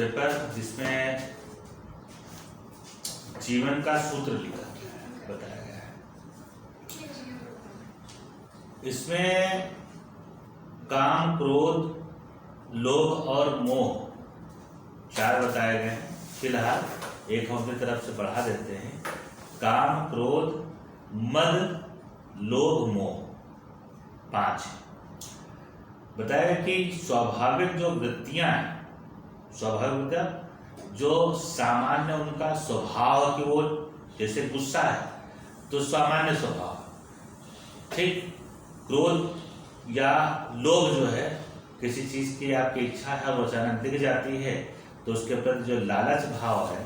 Paper जिसमें जीवन का सूत्र लिखा गया है, बताया गया है। इसमें काम, क्रोध, लोभ और मोह 4 बताए गए हैं। फिलहाल एक हम अपनी तरफ से बढ़ा देते हैं। काम, क्रोध, मद, लोभ, मोह 5 बताया कि स्वाभाविक जो वृत्तियां हैं, स्वाभाविक जो सामान्य उनका स्वभाव कि वो जैसे गुस्सा है तो सामान्य स्वभाव, ठीक। क्रोध या लोभ जो है, किसी चीज की आपकी इच्छा है वो अचानक दिख जाती है तो उसके प्रति जो लालच भाव है,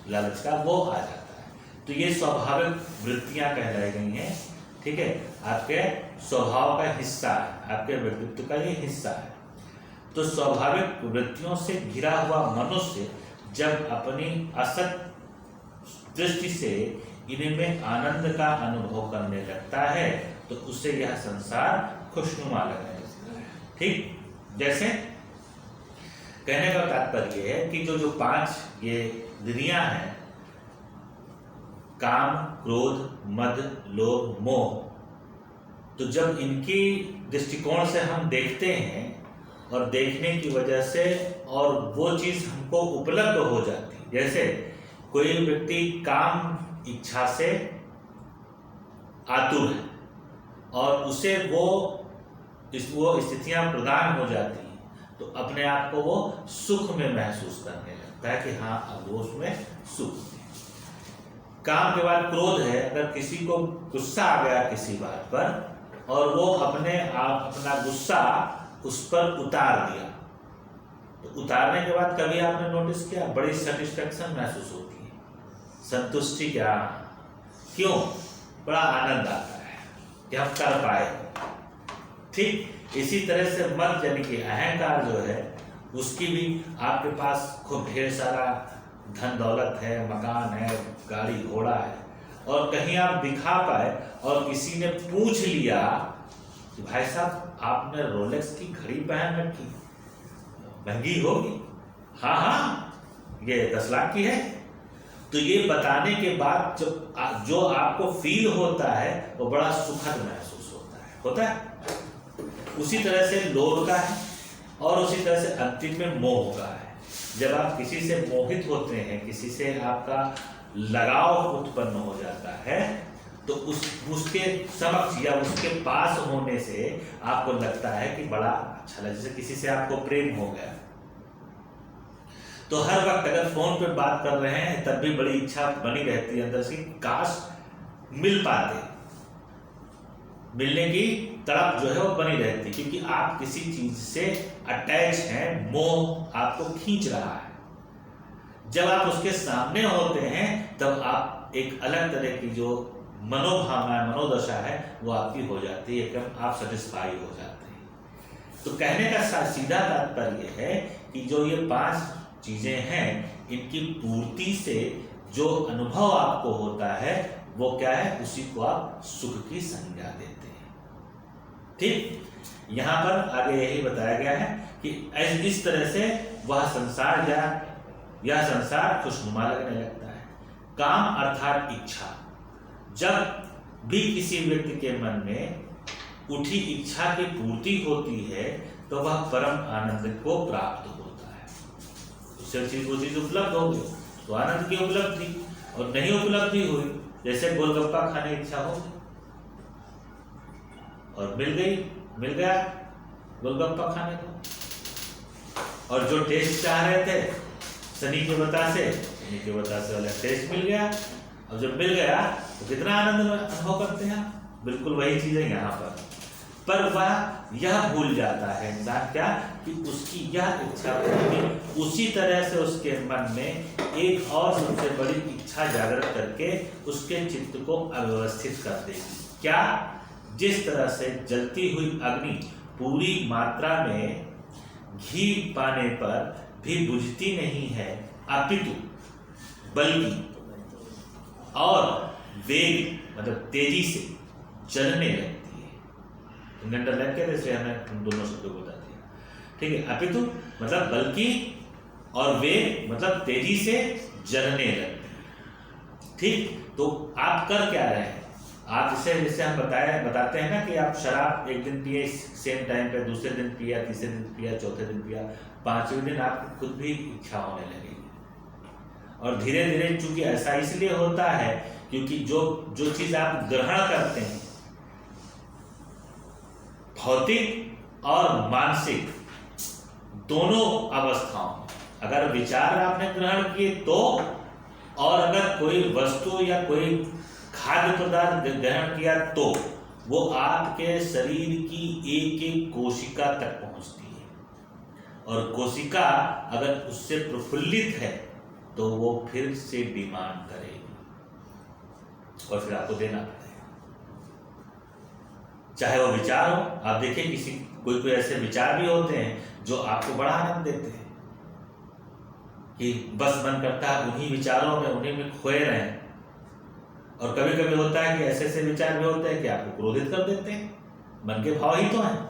लालच का, वो आ जाता है। तो ये स्वाभाविक वृत्तियां कहलाई गई हैं, ठीक है। आपके स्वभाव का हिस्सा है, आपके व्यक्तित्व का ये हिस्सा है। तो स्वाभाविक वृत्तियों से घिरा हुआ मनुष्य जब अपनी असत दृष्टि से इनमें आनंद का अनुभव करने लगता है तो उसे यह संसार खुशनुमा लगने लगता है, ठीक। जैसे कहने का तात्पर्य है कि जो 5 ये इंद्रियां हैं, काम, क्रोध, मद, लोभ, मोह, तो जब इनकी दृष्टिकोण से हम देखते हैं और देखने की वजह से और वो चीज हमको उपलब्ध हो जाती है। जैसे कोई व्यक्ति काम इच्छा से आतुर है और उसे वो स्थितियां प्रदान हो जाती हैं तो अपने आप को वो सुख में महसूस करने लगता है कि हाँ अब वो उसमें सुख है। काम के बाद क्रोध है, अगर किसी को गुस्सा आ गया किसी बात पर और वो अपने आप अपना गुस्सा उस पर उतार दिया, तो उतारने के बाद कभी आपने नोटिस किया बड़ी सेटिस्फेक्शन महसूस होती है, संतुष्टि, क्या, क्यों, बड़ा आनंद आता है कि हम कर पाए, ठीक। इसी तरह से मद यानी कि अहंकार जो है, उसकी भी आपके पास खूब ढेर सारा धन दौलत है, मकान है, गाड़ी घोड़ा है और कहीं आप दिखा पाए और किसी ने पूछ लिया कि भाई साहब आपने रोलेक्स की घड़ी पहन रखी, महंगी होगी, हाँ ये 10 लाख की है, तो ये बताने के बाद जो आपको फील होता है वो बड़ा सुखद महसूस होता है। उसी तरह से लोभ का है और उसी तरह से अंतिम में मोह का है। जब आप किसी से मोहित होते हैं, किसी से आपका लगाव उत्पन्न हो जाता है तो उसके समक्ष या उसके पास होने से आपको लगता है कि बड़ा अच्छा लगा। जैसे किसी से आपको प्रेम हो गया तो हर वक्त अगर फोन पे बात कर रहे हैं तब भी बड़ी इच्छा बनी रहती है अंदर से, काश मिल पाते, मिलने की तड़प जो है वो बनी रहती, क्योंकि आप किसी चीज से अटैच हैं, मोह आपको खींच रहा है। जब आप उसके सामने होते हैं तब आप एक अलग तरह की जो मनोभावना, मनोदशा है वो आपकी हो जाती है, एकदम आप सेटिस्फाई हो जाते हैं। तो कहने का सीधा तात्पर्य है कि जो ये 5 चीजें हैं, इनकी पूर्ति से जो अनुभव आपको होता है वो क्या है, उसी को आप सुख की संज्ञा देते हैं, ठीक। यहां पर आगे यही बताया गया है कि इस तरह से वह संसार या यह संसार खुशनुमा लगने लगता है। काम अर्थात इच्छा, जब भी किसी व्यक्ति के मन में उठी इच्छा की पूर्ति होती है तो वह परम आनंद को प्राप्त होता है। उससे वो चीज उपलब्ध हो गई तो आनंद की उपलब्धि, और नहीं उपलब्धि हुई जैसे गोलगप्पा खाने की इच्छा हो गई और मिल गया गोलगप्पा खाने को, और जो टेस्ट चाह रहे थे शनि के बतासे वाला टेस्ट मिल गया। अब जब मिल गया तो कितना आनंद अनुभव करते हैं, बिल्कुल वही चीज है यहाँ पर वह यह भूल जाता है इंसान क्या कि उसकी यह इच्छा पूरी उसी तरह से उसके मन में एक और सबसे बड़ी इच्छा जागृत करके उसके चित्त को अव्यवस्थित कर देगी। क्या, जिस तरह से जलती हुई अग्नि पूरी मात्रा में घी पाने पर भी बुझती नहीं है, अपितु बल्कि और वेग मतलब तेजी से जलने लगती है। अंडरलाइन किया, इसलिए हमें दोनों शब्दों को बता दिया, ठीक है। अपितु मतलब बल्कि और वेग मतलब तेजी से जलने लगते हैं। ठीक, तो आप कर क्या रहे हैं? आप जैसे हम बताते हैं ना कि आप शराब एक दिन पिए सेम टाइम पे, दूसरे दिन पिया, तीसरे दिन पिया, चौथे दिन पिया, पांचवें दिन आपकी खुद भी इच्छा होने लगेगी। और धीरे धीरे, चूंकि ऐसा इसलिए होता है क्योंकि जो चीज आप ग्रहण करते हैं, भौतिक और मानसिक दोनों अवस्थाओं में, अगर विचार आपने ग्रहण किए तो, और अगर कोई वस्तु या कोई खाद्य पदार्थ ग्रहण किया तो, वो आपके शरीर की एक एक कोशिका तक पहुंचती है। और कोशिका अगर उससे प्रफुल्लित है तो वो फिर से डिमांड करेगी और फिर आपको देना पड़ेगा, चाहे वो विचार हो। आप देखिए कोई ऐसे विचार भी होते हैं जो आपको बड़ा आनंद देते हैं कि बस मन करता है उन्हीं विचारों में, उन्हीं में खोए रहें। और कभी कभी होता है कि ऐसे विचार भी होते हैं कि आपको क्रोधित कर देते हैं, मन के भाव ही तो हैं।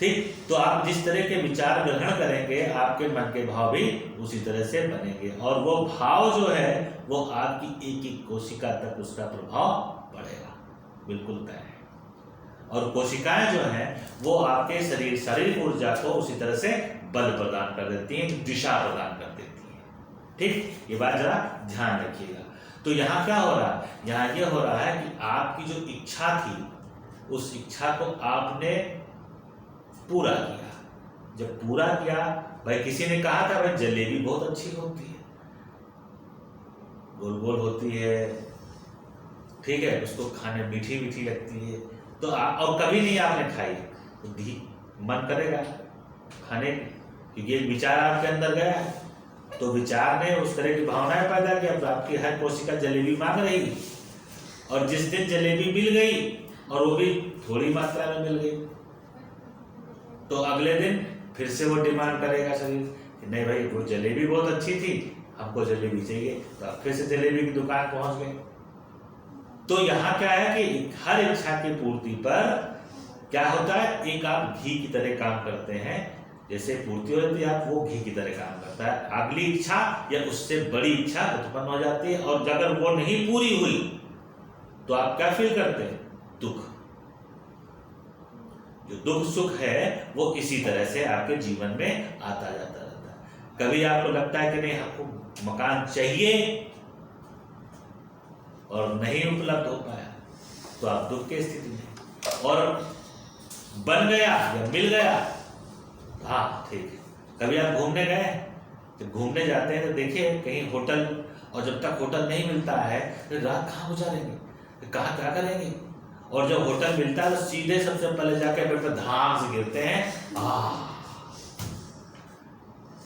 ठीक, तो आप जिस तरह के विचार ग्रहण करेंगे, आपके मन के भाव भी उसी तरह से बनेंगे, और वो भाव जो है वो आपकी एक एक कोशिका तक उसका प्रभाव पड़ेगा, बिल्कुल तय है। और कोशिकाएं जो हैं वो आपके शारीरिक ऊर्जा को उसी तरह से बल प्रदान कर देती हैं, दिशा प्रदान कर देती हैं। ठीक, ये बात जरा ध्यान रखिएगा। तो यहाँ क्या हो रहा है? यहाँ ये हो रहा है कि आपकी जो इच्छा थी, उस इच्छा को आपने पूरा किया। जब पूरा किया, भाई किसी ने कहा था भाई जलेबी बहुत अच्छी होती है, गोल गोल होती है, ठीक है, उसको खाने मीठी मीठी लगती है, तो और कभी नहीं आपने खाई तो मन करेगा खाने, क्योंकि एक विचार आपके अंदर गया है, तो विचार ने उस तरह की भावनाएं पैदा की। अब आपकी हर कोशिका जलेबी मांग रही, और जिस दिन जलेबी मिल गई, और वो भी थोड़ी मात्रा में मिल गई, तो अगले दिन फिर से वो डिमांड करेगा शरीर कि नहीं भाई वो जलेबी बहुत अच्छी थी, हमको जलेबी चाहिए, तो आप फिर से जलेबी की दुकान पहुंच गए। तो यहाँ क्या है कि हर इच्छा की पूर्ति पर क्या होता है, एक आप घी की तरह काम करते हैं, जैसे पूर्ति होती है आप, वो घी की तरह काम करता है। अगली इच्छा या उससे बड़ी इच्छा उत्पन्न हो जाती है, और अगर वो नहीं पूरी हुई तो आप क्या फील करते हैं? दुख। जो दुख सुख है वो इसी तरह से आपके जीवन में आता जाता रहता है। कभी आपको लगता है कि नहीं आपको मकान चाहिए और नहीं उपलब्ध हो पाया, तो आप दुख की स्थिति में, और बन गया या मिल गया, हाँ ठीक है। कभी आप घूमने गए, जब घूमने जाते हैं तो देखिए कहीं होटल, और जब तक होटल नहीं मिलता है तो रात कहाँ गुजारेंगे, कहाँ क्या करेंगे, और जब होटल मिलता है तो सीधे सबसे पहले जाके बेड पर धाम से गिरते हैं।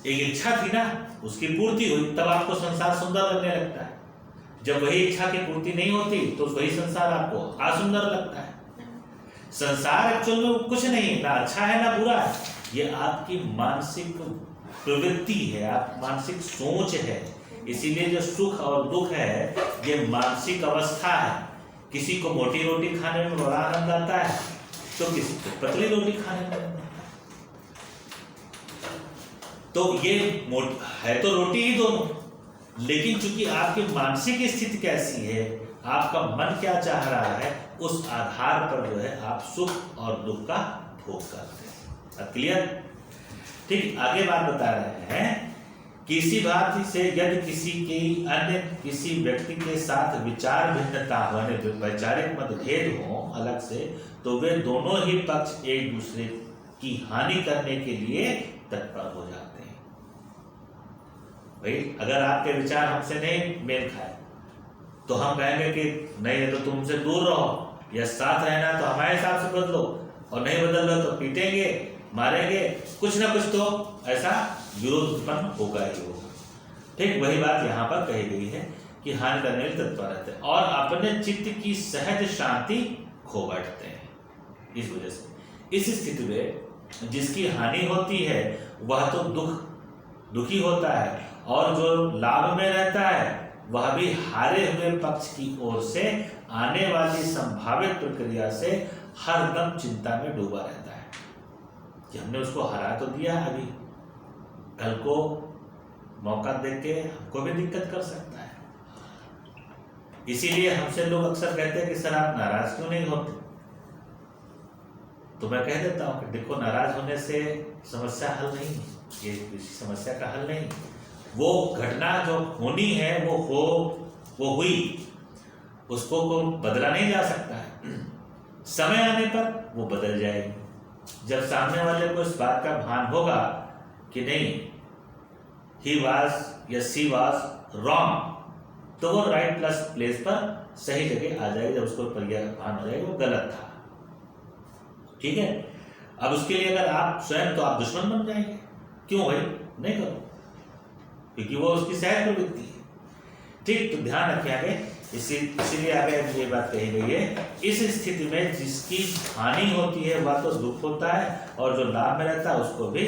एक इच्छा थी ना, उसकी पूर्ति हुई, तब आपको संसार सुंदर लगने लगता है। जब वही इच्छा की पूर्ति नहीं होती तो वही संसार आपको असुंदर लगता है। संसार एक्चुअल में कुछ नहीं, ना अच्छा है ना बुरा है, ये आपकी मानसिक प्रवृत्ति है, आप मानसिक सोच है। इसीलिए जो सुख और दुख है ये मानसिक अवस्था है। किसी को मोटी रोटी खाने में बड़ा आनंद आता है, तो किसी को पतली रोटी खाने में आनंद आता है। तो ये है तो रोटी ही दोनों, लेकिन चूंकि आपकी मानसिक स्थिति कैसी है, आपका मन क्या चाह रहा है, उस आधार पर जो है आप सुख और दुख का भोग करते हैं। क्लियर? ठीक, आगे बात बता रहे हैं, किसी बात से यदि किसी व्यक्ति के साथ विचार भिन्नता होने, वैचारिक मतभेद हो अलग से, तो वे दोनों ही पक्ष एक दूसरे की हानि करने के लिए तत्पर हो जाते हैं। भाई अगर आपके विचार हमसे नहीं मेल खाए तो हम कहेंगे कि नहीं तो तुम हमसे दूर रहो, या साथ रहना तो हमारे हिसाब से बदलो, और नहीं बदल रहे तो पीटेंगे, मारेंगे, कुछ ना कुछ तो ऐसा विरोध उत्पन्न होगा ही होगा। ठीक वही बात यहाँ पर कही गई है कि हानि करने में तत्पर रहते हैं और अपने चित्त की सहज शांति खो बैठते हैं। इस वजह से इस स्थिति में जिसकी हानि होती है वह तो दुखी होता है, और जो लाभ में रहता है वह भी हारे हुए पक्ष की ओर से आने वाली संभावित प्रक्रिया से हरदम चिंता में डूबा रहता है कि हमने उसको हरा तो दिया, अभी कल को मौका देख के हमको भी दिक्कत कर सकता है। इसीलिए हमसे लोग अक्सर कहते हैं कि सर आप नाराज क्यों नहीं होते, तो मैं कह देता हूं कि देखो, नाराज होने से समस्या हल नहीं, ये किसी समस्या का हल नहीं। वो घटना जो होनी है वो हुई, उसको बदला नहीं जा सकता है। समय आने पर वो बदल जाएगी। जब सामने वाले को इस बात का भान होगा कि नहीं, ही वॉज या सी वॉज रॉन्ग, तो वो राइट प्लस प्लेस पर सही जगह आ जाएगी। जब उसको भान हो जाएगा वो गलत था, ठीक है। अब उसके लिए अगर आप स्वयं, तो आप दुश्मन बन जाएंगे। क्यों भाई, नहीं करो, क्योंकि वो उसकी सहज प्रवृत्ति है। ठीक, तो ध्यान रखें आगे, इसीलिए आगे ये बात कही गई है, इस स्थिति में जिसकी हानि होती है वह तो दुख होता है, और जो लाभ में रहता है उसको भी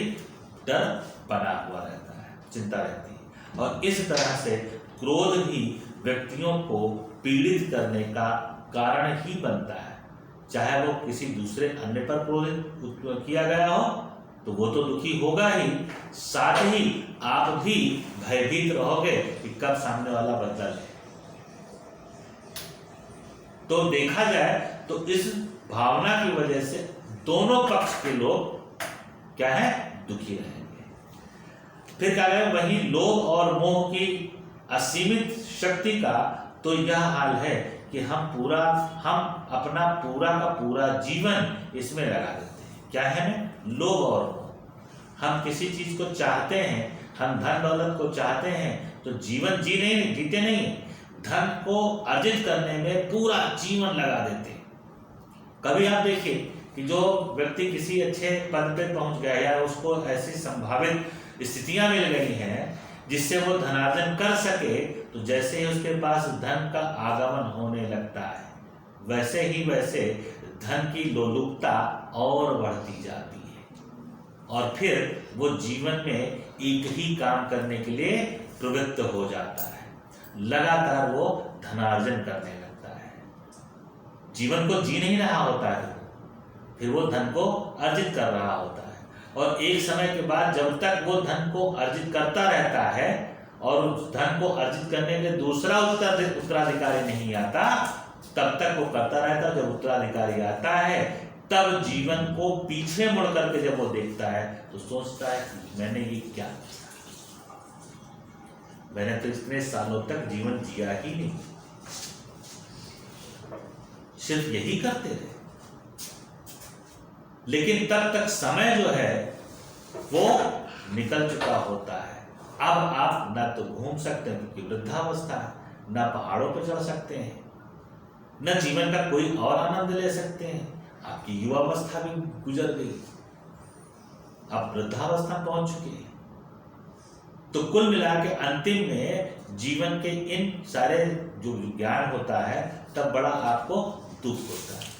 डर बना हुआ रहता है, चिंता रहती है। और इस तरह से क्रोध भी व्यक्तियों को पीड़ित करने का कारण ही बनता है। चाहे वो किसी दूसरे अन्य पर क्रोधित किया गया हो तो वो तो दुखी होगा ही, साथ ही आप भी भयभीत रहोगे कि कब सामने वाला बदला ले। तो देखा जाए तो इस भावना की वजह से दोनों पक्ष के लोग क्या है, दुखी रहेंगे। फिर क्या है, वही लोभ और मोह की असीमित शक्ति का तो यह हाल है कि हम अपना पूरा का पूरा जीवन इसमें लगा देते हैं। क्या है ना, लोभ और मोह। हम किसी चीज को चाहते हैं, हम धन दौलत को चाहते हैं, तो जीवन जीते नहीं, धन को अर्जित करने में पूरा जीवन लगा देते हैं। कभी आप देखिए कि जो व्यक्ति किसी अच्छे पद पे पहुंच गया या उसको ऐसी संभावित स्थितियां मिल गई हैं जिससे वो धनार्जन कर सके, तो जैसे ही उसके पास धन का आगमन होने लगता है, वैसे धन की लोलुपता और बढ़ती जाती है, और फिर वो जीवन में एक ही काम करने के लिए प्रवृत्त हो जाता है। लगातार वो धनार्जन करने लगता है, जीवन को जी नहीं रहा होता है, फिर वो धन को अर्जित कर रहा होता है। और एक समय के बाद जब तक वो धन को अर्जित करता रहता है और उस धन को अर्जित करने के दूसरा उत्तराधिकारी नहीं आता, तब तक वो करता रहता है। जब उत्तराधिकारी आता है तब जीवन को पीछे मुड़ करके जब वो देखता है तो सोचता है कि मैंने ये क्या किया, मैंने तो इतने सालों तक जीवन जिया ही नहीं, सिर्फ यही करते रहे। लेकिन तब तक समय जो है वो निकल चुका होता है। अब आप ना तो घूम सकते हैं क्योंकि वृद्धावस्था है, ना पहाड़ों पर चढ़ सकते हैं, न जीवन का कोई और आनंद ले सकते हैं। आपकी युवावस्था भी गुजर गई, आप वृद्धावस्था पहुंच चुके हैं। तो कुल मिला के अंतिम में जीवन के इन सारे जो ज्ञान होता है तब बड़ा आपको दुख होता है।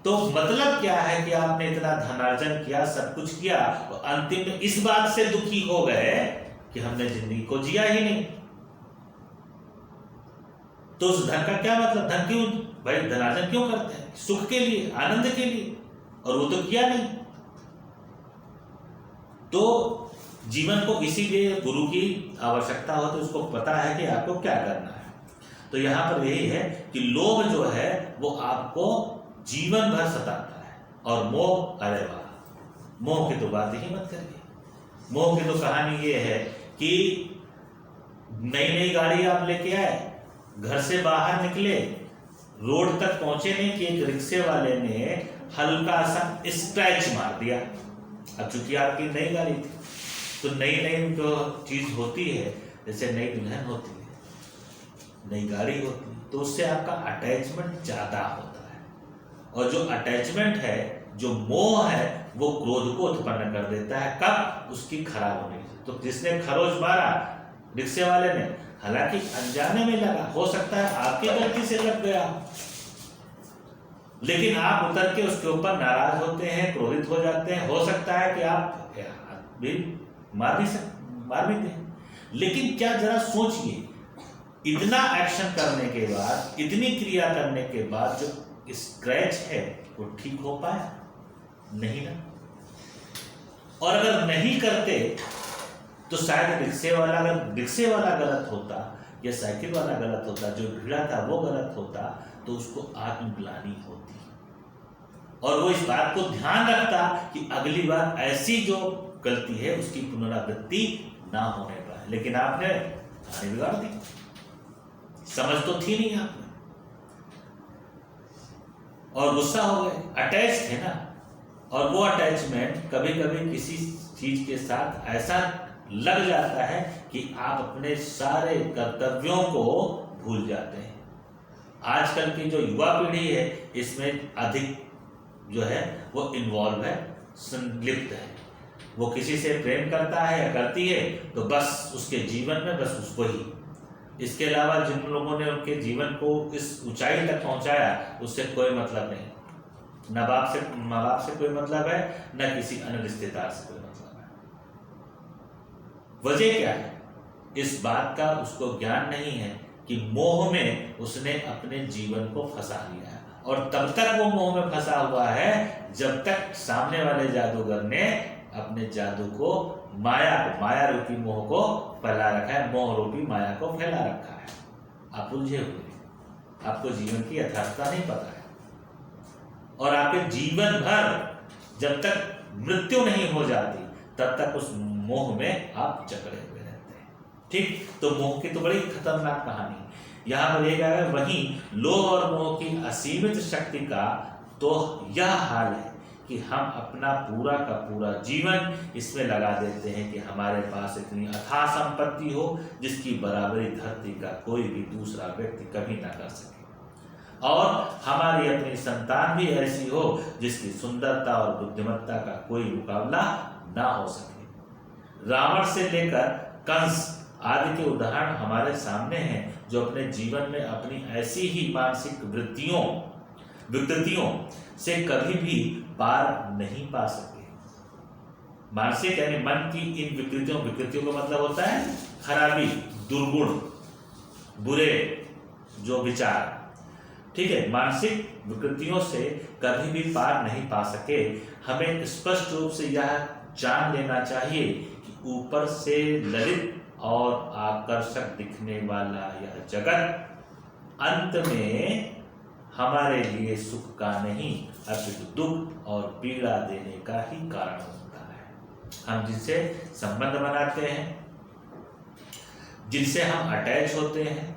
तो मतलब क्या है कि आपने इतना धनार्जन किया, सब कुछ किया, तो अंतिम में इस बात से दुखी हो गए कि हमने जिंदगी को जिया ही नहीं। तो उस धन का क्या मतलब, धन क्यों भाई, धनार्जन क्यों करते हैं? सुख के लिए, आनंद के लिए, और वो तो किया नहीं। तो जीवन को इसीलिए गुरु की आवश्यकता होती है, उसको पता है कि आपको क्या करना है। तो यहां पर यही है कि लोभ जो है वो आपको जीवन भर सताता है, और मोह, अरे वाह, मोह की तो बात ही मत करिए। मोह की तो कहानी ये है कि नई नई गाड़ी आप लेके आए, घर से बाहर निकले, रोड तक पहुंचे नहीं कि एक रिक्शे वाले ने हल्का सा स्क्रैच मार दिया। अब चूंकि आपकी नई गाड़ी थी, तो नई नई जो चीज होती है, जैसे नई दुल्हन होती है, नई गाड़ी होती है, तो उससे आपका अटैचमेंट ज्यादा होता है। और जो अटैचमेंट है, जो मोह है, वो क्रोध को उत्पन्न कर देता है। कब? उसकी खराब होने से। तो जिसने खरोच मारा रिक्शे वाले ने, हालांकि अनजाने में लगा, हो सकता है आपकी गलती से लग गया, लेकिन आप उतर के उसके ऊपर नाराज होते हैं, क्रोधित हो जाते हैं। हो सकता है कि आप भी मार भी दें, लेकिन क्या जरा सोचिए, इतना एक्शन करने के बाद, इतनी क्रिया करने के बाद जो स्क्रैच है वो ठीक हो पाया? नहीं ना। और अगर नहीं करते तो शायद रिक्शे वाला गलत होता या साइकिल वाला गलत होता, जो भिड़ा था वो गलत होता, तो उसको आत्मग्लानि होती और वो इस बात को ध्यान रखता कि अगली बार ऐसी जो गलती है उसकी पुनरावृत्ति ना होने पाए। लेकिन आपने कहानी बिगाड़ दी, समझ तो थी नहीं आपने, और गुस्सा हो गए, अटैच थे ना। और वो अटैचमेंट कभी कभी किसी चीज के साथ ऐसा लग जाता है कि आप अपने सारे कर्तव्यों को भूल जाते हैं। आजकल की जो युवा पीढ़ी है इसमें अधिक जो है वो इन्वॉल्व है, संलिप्त है। वो किसी से प्रेम करता है या करती है तो बस उसके जीवन में बस उसको ही, इसके अलावा जिन लोगों ने उनके जीवन को इस ऊंचाई तक पहुंचाया उससे कोई मतलब नहीं। न माँ बाप से कोई मतलब है, न किसी अन्य रिश्तेदार से कोई मतलब है। वजह क्या है? इस बात का उसको ज्ञान नहीं है कि मोह में उसने अपने जीवन को फंसा लिया है, और तब तक वो मोह में फंसा हुआ है जब तक सामने वाले जादूगर ने अपने जादू को माया रूपी मोह को फैला रखा है, मोह रूपी माया को फैला रखा है। आप उलझे हुए, आपको जीवन की यथार्थता नहीं पता है, और आपके जीवन भर जब तक मृत्यु नहीं हो जाती तब तक उस मोह में आप जकड़े हुए रहते हैं। ठीक, तो मोह की तो बड़ी खतरनाक कहानी यहाँ पर यह है। वहीं लोभ और मोह की असीमित शक्ति का तो यह हाल है कि हम अपना पूरा का पूरा जीवन इसमें लगा देते हैं कि हमारे पास इतनी अथाह संपत्ति हो जिसकी बराबरी धरती का कोई भी दूसरा व्यक्ति कभी ना कर सके, और हमारी अपनी संतान भी ऐसी हो जिसकी सुंदरता और बुद्धिमत्ता का कोई मुकाबला ना हो सके। रावण से लेकर कंस आदि के उदाहरण हमारे सामने हैं जो अपने जीवन में अपनी ऐसी ही मानसिक विकृतियों से कभी भी पार नहीं पा सके। मानसिक यानी मन की इन विकृतियों का मतलब होता है खराबी, दुर्गुण, बुरे जो विचार। ठीक है, मानसिक विकृतियों से कभी भी पार नहीं पा सके। हमें स्पष्ट रूप से यह जान लेना चाहिए कि ऊपर से ललित और आकर्षक दिखने वाला यह जगत अंत में हमारे लिए सुख का नहीं अपितु दुख और पीड़ा देने का ही कारण होता है। हम जिनसे संबंध बनाते हैं, जिनसे हम अटैच होते हैं,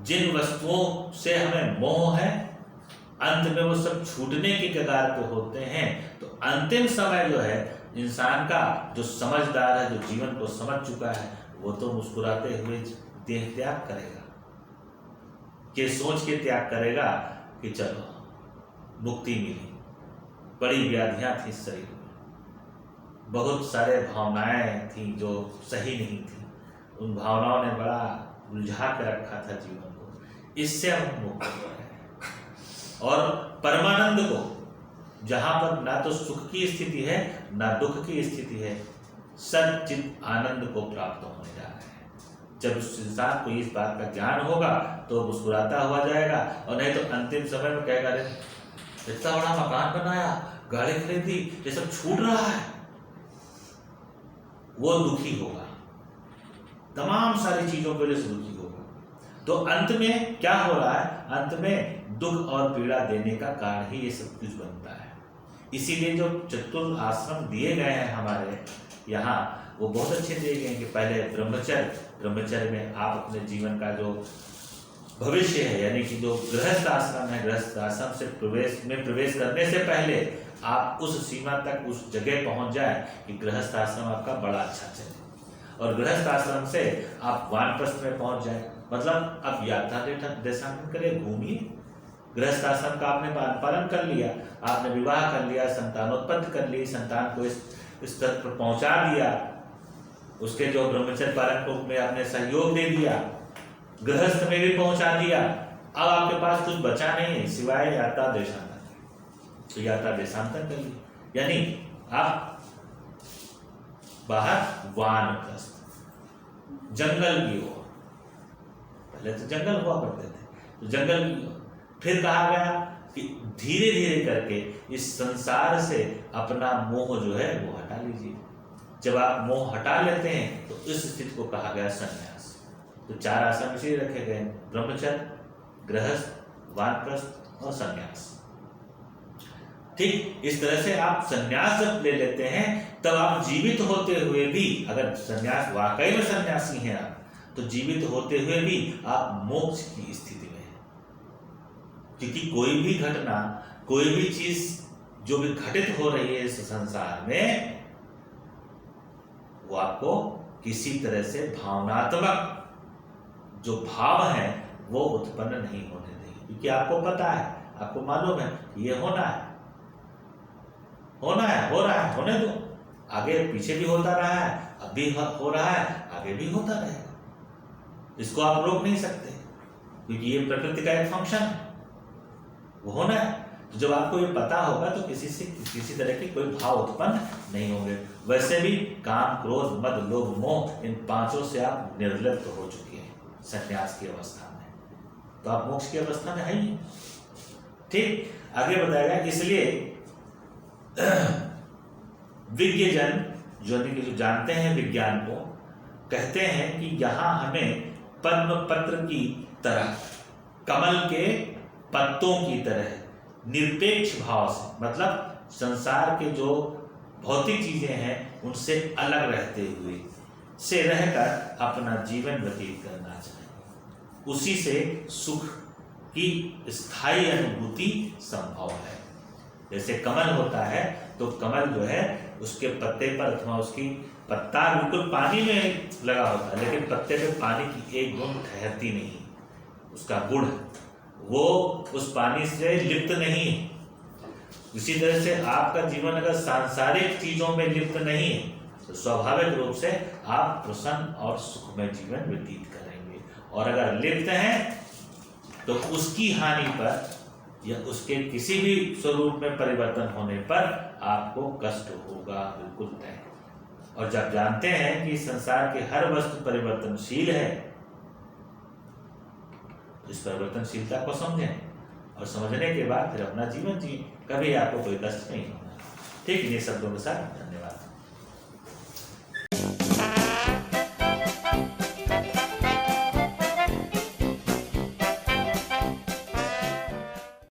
जिन वस्तुओं से हमें मोह है, अंत में वो सब छूटने की कगार पे होते हैं। तो अंतिम समय जो है इंसान का, जो समझदार है, जो जीवन को समझ चुका है, वो तो मुस्कुराते हुए देह त्याग करेगा, कि सोच के त्याग करेगा कि चलो मुक्ति मिली। बड़ी व्याधियां थी शरीर में, बहुत सारे भावनाएं थी जो सही नहीं थी, उन भावनाओं ने बड़ा उलझा के रखा था जीवन को। इससे हम मुक्त हो रहे हैं, और परमानंद को, जहां पर ना तो सुख की स्थिति है ना दुख की स्थिति है, सच्चित आनंद को प्राप्त होने जा रहे हैं। जब उस इंसान को इस बात का ज्ञान होगा तो मुस्कुराता हुआ जाएगा, और नहीं तो अंतिम समय में कहेगा इतना बड़ा मकान बनाया, गाड़ी खरीदी, ये सब छूट रहा है, वो दुखी होगा, तमाम सारी चीजों की वजह से दुखी होगा। तो अंत में क्या हो रहा है? अंत में दुख और पीड़ा देने का कारण ही ये सब कुछ बनता है। इसीलिए जो चतुर्थ आश्रम दिए गए हैं हमारे यहाँ, वो बहुत अच्छे दिए गए हैं कि पहले ब्रह्मचर्य में आप अपने जीवन का जो भविष्य है, यानी कि जो गृहस्थ आश्रम है, गृहस्थ आश्रम से प्रवेश करने से पहले आप उस सीमा तक, उस जगह पहुंच जाए कि गृहस्थ आश्रम आपका बड़ा अच्छा चले, और गृहस्थ आश्रम से आप वानप्रस्थ में पहुंच जाए। मतलब अब यात्रा देशांतरण करिए, घूमिए। गृहस्थ आश्रम का आपने पालन कर लिया, आपने विवाह कर लिया, संतानोत्पत्ति कर ली, संतान को इस स्तर पर पहुंचा दिया, उसके जो ब्रह्मचर्य पालन को में आपने सहयोग दे दिया, गृहस्थ में भी पहुंचा दिया। अब आपके पास कुछ बचा नहीं है सिवाय यात्रा देशांतर। तो यात्रा देशांतर कर ली, यानी आप बाहर वानप्रस्थ, जंगल की ओर। पहले तो जंगल हुआ करते थे, तो जंगल की ओर। फिर कहा गया कि धीरे धीरे करके इस संसार से अपना मोह जो है वो हटा लीजिए। जब आप मोह हटा लेते हैं तो इस स्थिति को कहा गया संन्यास। तो 4 आश्रम इसलिए रखे गए, ब्रह्मचर्य, गृहस्थ, वानप्रस्थ और संन्यास। ठीक इस तरह से आप संन्यास जब ले लेते हैं तब आप जीवित होते हुए भी, अगर संन्यास वाकई में सन्यासी हैं आप, तो जीवित होते हुए भी आप मोक्ष की स्थिति में हैं। क्योंकि कोई भी घटना, कोई भी चीज जो भी घटित हो रही है इस संसार में, वो आपको किसी तरह से भावनात्मक जो भाव है वो उत्पन्न नहीं होने देगी। क्योंकि आपको पता है, आपको मालूम है ये होना है, हो रहा है, होने दो। आगे पीछे भी होता रहा है, अब भी हो रहा है, आगे भी होता रहेगा। इसको आप रोक नहीं सकते क्योंकि ये प्रकृति का एक फंक्शन है, वो होना है। तो जब आपको ये पता होगा तो किसी तरह की कोई भाव उत्पन्न नहीं होंगे। वैसे भी काम, क्रोध, मद, लोभ, मोह, इन 5 से आप निर्लिप्त हो चुके हैं संन्यास की अवस्था में, तो आप मोक्ष की अवस्था में है ही। ठीक, आगे बताएगा। इसलिए विज्ञजन जो जानते हैं विज्ञान को, कहते हैं कि यहां हमें पद्म पत्र की तरह, कमल के पत्तों की तरह निरपेक्ष भाव से, मतलब संसार के जो भौतिक चीजें हैं उनसे अलग रहते हुए से रहकर अपना जीवन व्यतीत करना चाहिए। उसी से सुख की स्थायी अनुभूति संभव है। जैसे कमल होता है तो कमल जो है उसके पत्ते पर अथवा उसकी पत्ता बिल्कुल पानी में लगा होता है, लेकिन पत्ते पे पानी की एक बूंद ठहरती नहीं, उसका गुण वो उस पानी से लिप्त नहीं है। इसी तरह से आपका जीवन अगर सांसारिक चीजों में लिप्त नहीं है तो स्वाभाविक रूप से आप प्रसन्न और सुखमय जीवन व्यतीत करेंगे। और अगर लिप्त हैं तो उसकी हानि पर या उसके किसी भी स्वरूप में परिवर्तन होने पर आपको कष्ट होगा, बिल्कुल तय। और जब जानते हैं कि संसार के हर वस्तु परिवर्तनशील है, तो इस परिवर्तनशीलता को समझें और समझने के बाद फिर अपना जीवन जिए, कभी आपको कोई कष्ट नहीं होगा। ठीक, इन्हीं शब्दों के साथ